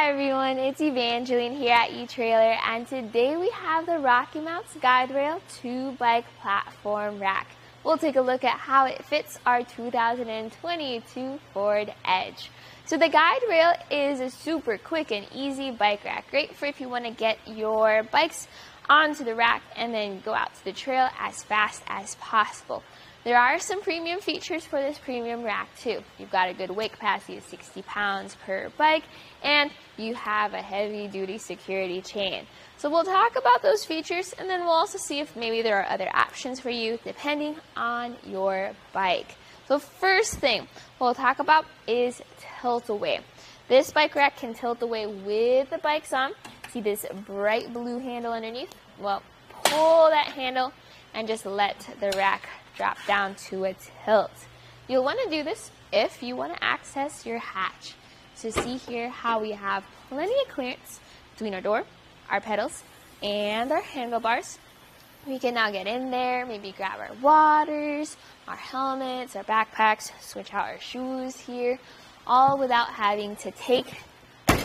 Hi everyone, it's Evangeline here at eTrailer, and today we have the RockyMounts GuideRail 2-bike platform rack. We'll take a look at how it fits our 2022 Ford Edge. So the GuideRail is a super quick and easy bike rack, great for if you want to get your bikes onto the rack and then go out to the trail as fast as possible. There are some premium features for this premium rack too. You've got a good weight capacity of 60 pounds per bike, and you have a heavy duty security chain. So we'll talk about those features, and then we'll also see if maybe there are other options for you depending on your bike. So first thing we'll talk about is tilt away. This bike rack can tilt away with the bikes on. See this bright blue handle underneath? Well, pull that handle and just let the rack drop down to a tilt. You'll want to do this if you want to access your hatch. So see here how we have plenty of clearance between our door, our pedals, and our handlebars. We can now get in there, maybe grab our waters, our helmets, our backpacks, switch out our shoes here, all without having to take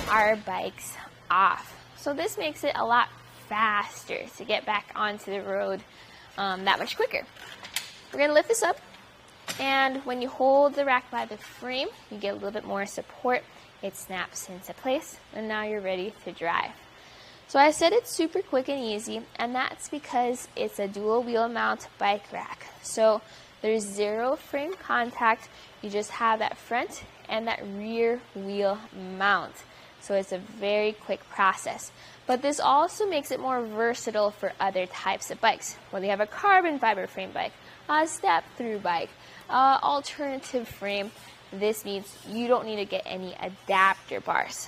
our bikes off. So this makes it a lot faster to get back onto the road that much quicker. We're going to lift this up, and when you hold the rack by the frame, you get a little bit more support. It snaps into place, and now you're ready to drive. So I said it's super quick and easy, and that's because it's a dual wheel mount bike rack. So there's zero frame contact. You just have that front and that rear wheel mount. So it's a very quick process. But this also makes it more versatile for other types of bikes. Whether you have a carbon fiber frame bike, a step-through bike, alternative frame, this means you don't need to get any adapter bars.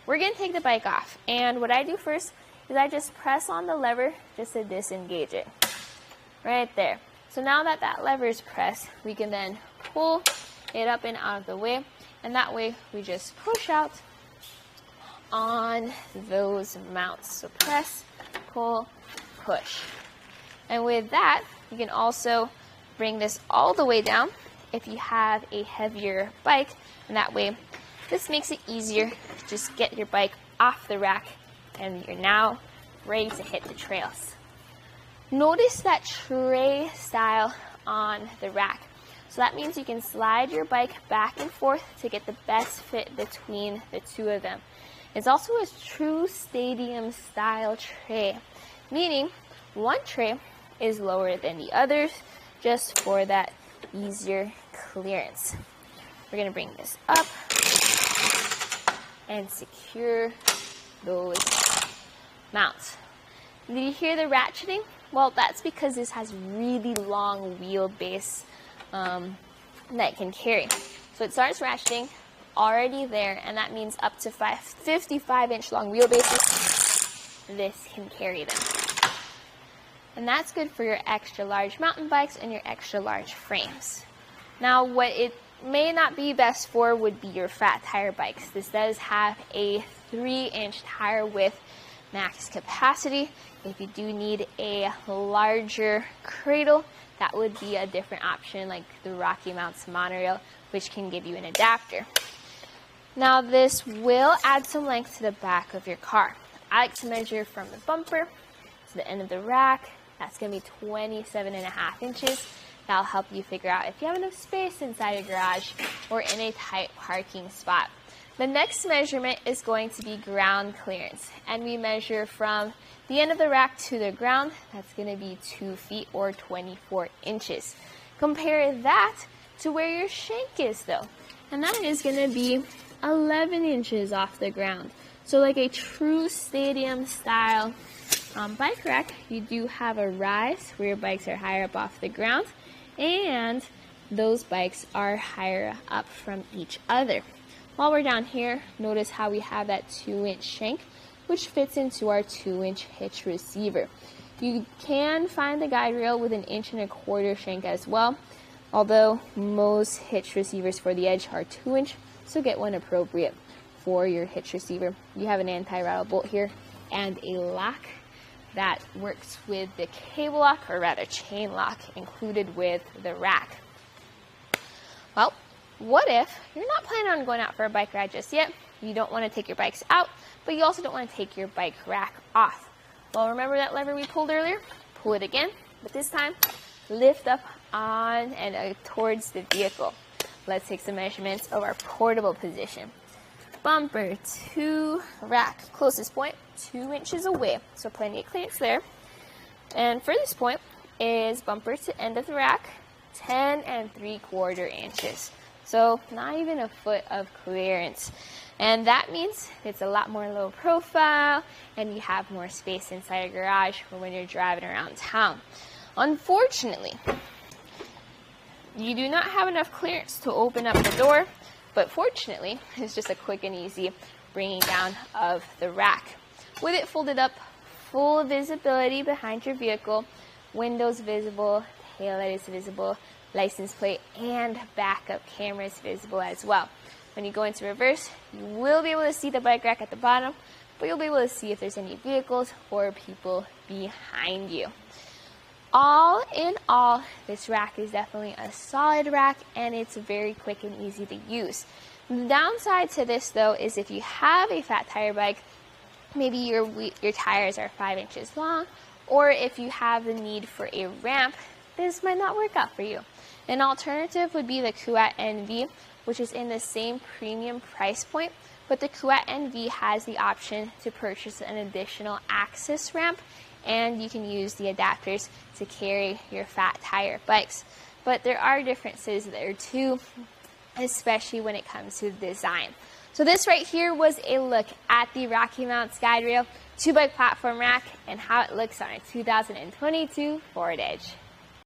We're going to take the bike off, and what I do first is I just press on the lever just to disengage it. Right there. So now that that lever is pressed, we can then pull it up and out of the way, and that way we just push out on those mounts. So press, pull, push. And with that, you can also bring this all the way down if you have a heavier bike, and that way this makes it easier to just get your bike off the rack, and you're now ready to hit the trails. Notice that tray style on the rack. So that means you can slide your bike back and forth to get the best fit between the two of them. It's also a true stadium style tray, meaning one tray is lower than the others just for that easier clearance. We're going to bring this up and secure those mounts. Did you hear the ratcheting? Well, that's because this has really long wheelbase that it can carry. So it starts ratcheting already there, and that means up to 55-inch long wheelbases, this can carry them. And that's good for your extra large mountain bikes and your extra large frames. Now, what it may not be best for would be your fat tire bikes. This does have a 3-inch tire width max capacity. If you do need a larger cradle, that would be a different option, like the RockyMounts monorail, which can give you an adapter. Now, this will add some length to the back of your car. I like to measure from the bumper to the end of the rack. That's going to be 27.5 inches. That'll help you figure out if you have enough space inside your garage or in a tight parking spot. The next measurement is going to be ground clearance, and we measure from the end of the rack to the ground. That's going to be 2 feet or 24 inches. Compare that to where your shank is though, and that is going to be 11 inches off the ground. So like a true stadium style bike rack, you do have a rise where your bikes are higher up off the ground, and those bikes are higher up from each other. While we're down here, notice how we have that 2-inch shank, which fits into our 2-inch hitch receiver. You can find the GuideRail with an 1.25 inch shank as well, although most hitch receivers for the Edge are 2-inch, so get one appropriate for your hitch receiver. You have an anti-rattle bolt here and a lock that works with the cable lock, or rather chain lock, included with the rack. Well, what if you're not planning on going out for a bike ride just yet, You don't want to take your bikes out, but you also don't want to take your bike rack off. Well, remember that lever we pulled earlier? Pull it again, but this time lift up on and towards the vehicle. Let's take some measurements of our portable position. Bumper to rack, closest point 2 inches away, so plenty of clearance there. And furthest point is bumper to end of the rack, 10 3/4 inches. So not even a foot of clearance. And that means it's a lot more low profile and you have more space inside your garage for when you're driving around town. Unfortunately, you do not have enough clearance to open up the door, but fortunately, it's just a quick and easy bringing down of the rack. With it folded up, full visibility behind your vehicle, windows visible, taillight is visible, license plate and backup cameras visible as well. When you go into reverse, you will be able to see the bike rack at the bottom, but you'll be able to see if there's any vehicles or people behind you. All in all, this rack is definitely a solid rack and it's very quick and easy to use. The downside to this though is if you have a fat tire bike, maybe your tires are 5 inches long, or if you have the need for a ramp, this might not work out for you. An alternative would be the Kuat NV, which is in the same premium price point, but the Kuat NV has the option to purchase an additional access ramp, and you can use the adapters to carry your fat tire bikes. But there are differences there too, especially when it comes to design. So this right here was a look at the RockyMounts GuideRail 2-bike platform rack and how it looks on a 2022 Ford Edge.